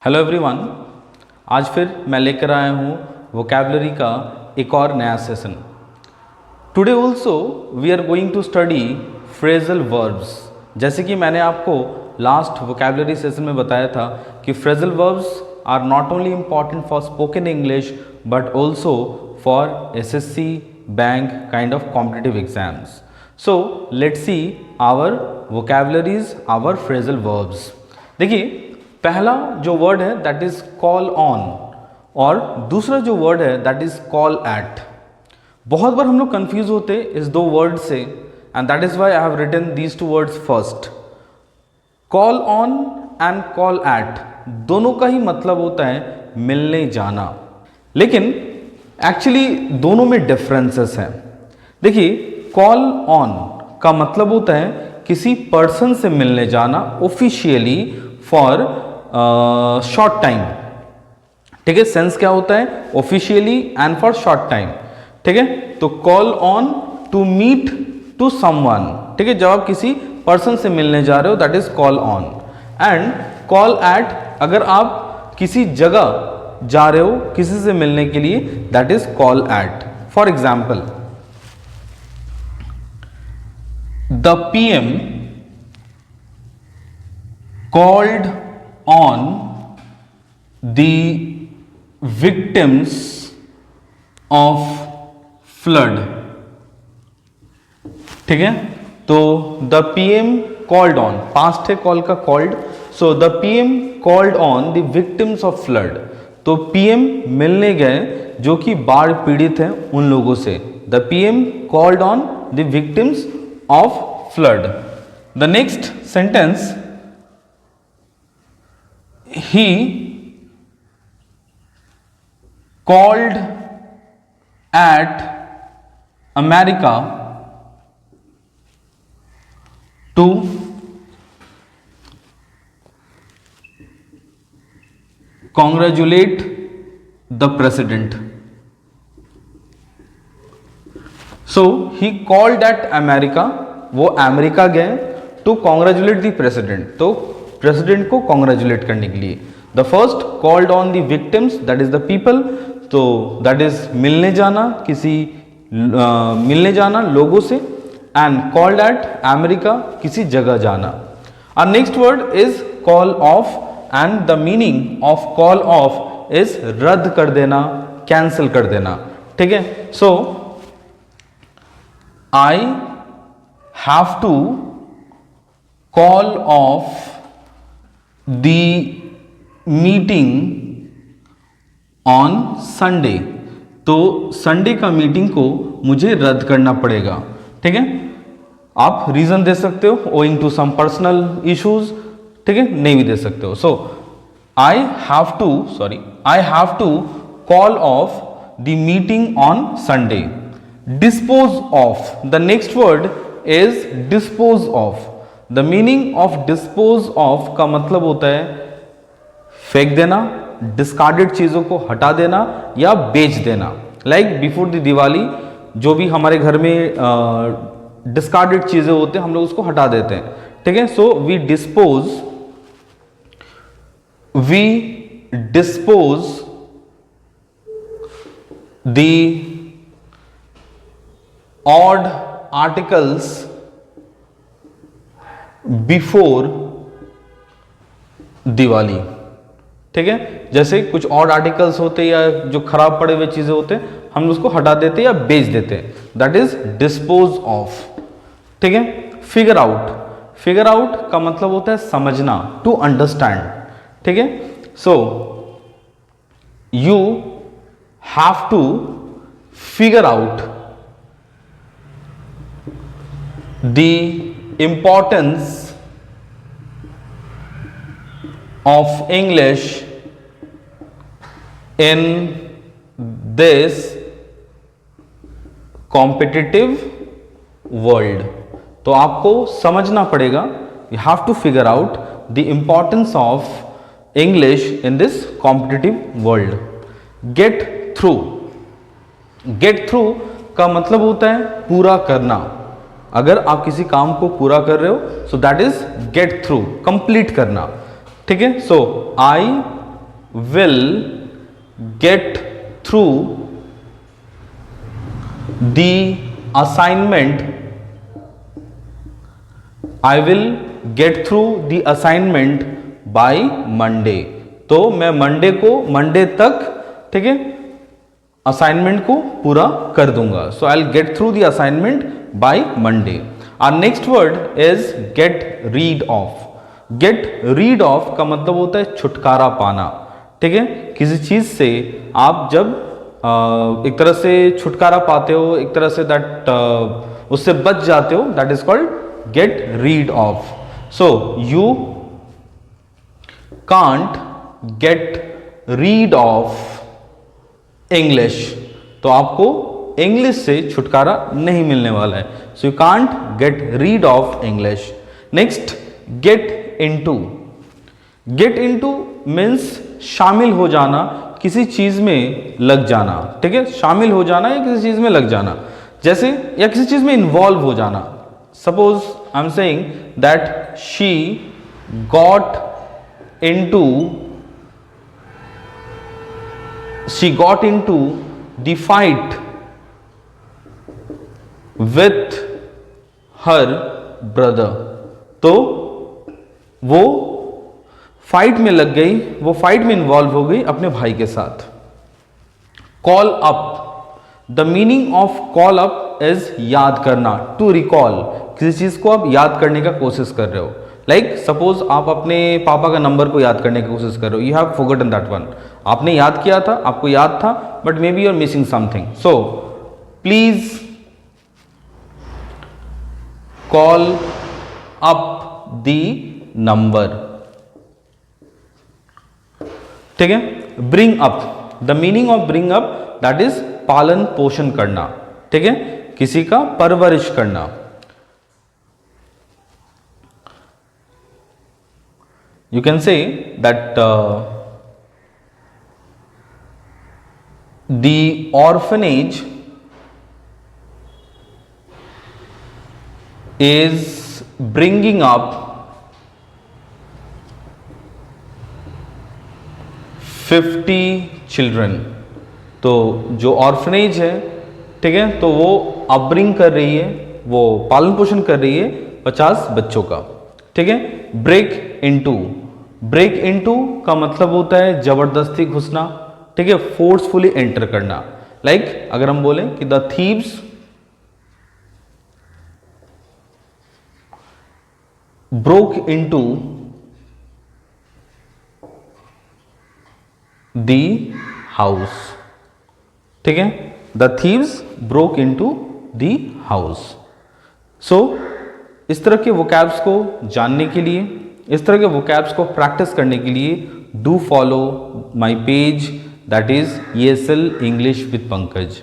Hello everyone, आज फिर मैं लेकर आया हूँ वोकैबुलरी का एक और नया session. Today also we are going to study phrasal verbs. जैसे कि मैंने आपको लास्ट वोकैबुलरी सेशन में बताया था कि phrasal verbs are not only important for spoken English but also for SSC bank kind of competitive exams. So let's see our vocabularies, our phrasal verbs. देखिए, पहला जो वर्ड है दैट इज कॉल ऑन और दूसरा जो word है that is call at. बहुत बार हम लोग कंफ्यूज होते हैं इस दो वर्ड से and that is why I have written these two words first. Call on and call at दोनों का ही मतलब होता है मिलने जाना, लेकिन एक्चुअली दोनों में डिफरेंसेस हैं। देखिए, कॉल ऑन का मतलब होता है किसी पर्सन से मिलने जाना ऑफिशियली फॉर शॉर्ट टाइम। ठीक है, सेंस क्या होता है? Officially and for short time. ठीक है, तो call on to meet to someone. ठीक है, जब आप किसी पर्सन से मिलने जा रहे हो that is call on. And call eight, अगर आप किसी जगह जा रहे हो किसी से मिलने के लिए that is call at. For example, the PM called on the victims of flood। ठीक है, तो the PM called on, past है कॉल का called, so the PM called on the victims of flood. तो पीएम मिलने गए जो कि बाढ़ पीड़ित हैं उन लोगों से। The PM called on the victims of flood. The next sentence, he called at America to congratulate the president। So he called at America, वो अमेरिका गए टू कॉन्ग्रेचुलेट द प्रेसिडेंट, तो प्रेसिडेंट को कॉन्ग्रेचुलेट करने के लिए। The first called on the victims that is the people, तो that is मिलने जाना, किसी मिलने जाना लोगों से। एंड कॉल्ड एट अमेरिका, किसी जगह जाना। और next word is call off and the meaning of call off is रद्द कर देना, कैंसिल कर देना। ठीक है, so I have to call off the meeting on Sunday। तो संडे का मीटिंग को मुझे रद्द करना पड़ेगा। ठीक है, आप रीजन दे सकते हो owing to some personal issues, ठीक है, नहीं भी दे सकते हो। सो I have to call off the meeting on Sunday। dispose of, the next word is dispose of। The meaning of dispose of का मतलब होता है फेंक देना, डिस्कार्डेड चीजों को हटा देना या बेच देना। लाइक बिफोर द दिवाली जो भी हमारे घर में डिस्कार्डेड चीजें होते हैं हम लोग उसको हटा देते हैं। ठीक है, so we dispose the odd articles before Diwali. ठीक है, जैसे कुछ और आर्टिकल्स होते हैं या जो खराब पड़े हुए चीजें होते हैं हम उसको हटा देते हैं या बेच देते हैं, दैट इज डिस्पोज ऑफ। ठीक है, फिगर आउट, फिगर आउट का मतलब होता है समझना, टू अंडरस्टैंड। ठीक है, so you have to figure out the importance of English in this competitive world। तो आपको समझना पड़ेगा, you have to figure out the importance of English in this competitive world। get through, get through का मतलब होता है पूरा करना। अगर आप किसी काम को पूरा कर रहे हो so that is get through, complete करना। ठीक है, so I will get through the assignment. I will get through the assignment by Monday. तो मैं मंडे तक, ठीक है, असाइनमेंट को पूरा कर दूंगा. So I will get through the assignment by Monday. Our next word is get rid of. Get rid of का मतलब होता है छुटकारा पाना. ठीक है, किसी चीज से आप जब एक तरह से छुटकारा पाते हो, एक तरह से दैट उससे बच जाते हो, that is called gate rid of. So you can't get rid of English. तो आपको इंग्लिश से छुटकारा नहीं मिलने वाला है. So you can't get rid of English. Next, get into. Get into means शामिल हो जाना, किसी चीज में लग जाना. ठीक है, शामिल हो जाना या किसी चीज में लग जाना, जैसे या किसी चीज में इन्वॉल्व हो जाना. Suppose I am saying that she got into the fight with her brother. तो वो फाइट में लग गई, वो फाइट में इन्वॉल्व हो गई अपने भाई के साथ. Call up. The meaning of call up is याद करना, टू रिकॉल. किसी चीज को आप याद करने का कोशिश कर रहे हो. लाइक सपोज आप अपने पापा का नंबर को याद करने की कोशिश कर रहे हो. You have forgotten that one. आपने याद किया था, आपको याद था, but maybe you are missing something. So please call up the number. ठीक है, bring up. The meaning of bring up that is पालन पोषण करना. ठीक है, किसी का परवरिश करना. You can say that the orphanage is bringing up 50 children. तो जो ऑर्फनेज है, ठीक है, तो वो अपब्रिंग कर रही है, वो पालन पोषण कर रही है 50 बच्चों का. ठीक है. Break into. ब्रेक इनटू का मतलब होता है जबरदस्ती घुसना. ठीक है, फोर्सफुली एंटर करना. लाइक अगर हम बोलें कि the thieves broke into the house. ठीक है, the thieves broke into the house. So इस तरह के वोकैब्स को जानने के लिए, इस तरह के वोकैब्स को प्रैक्टिस करने के लिए do follow my page, that is ESL English with Pankaj.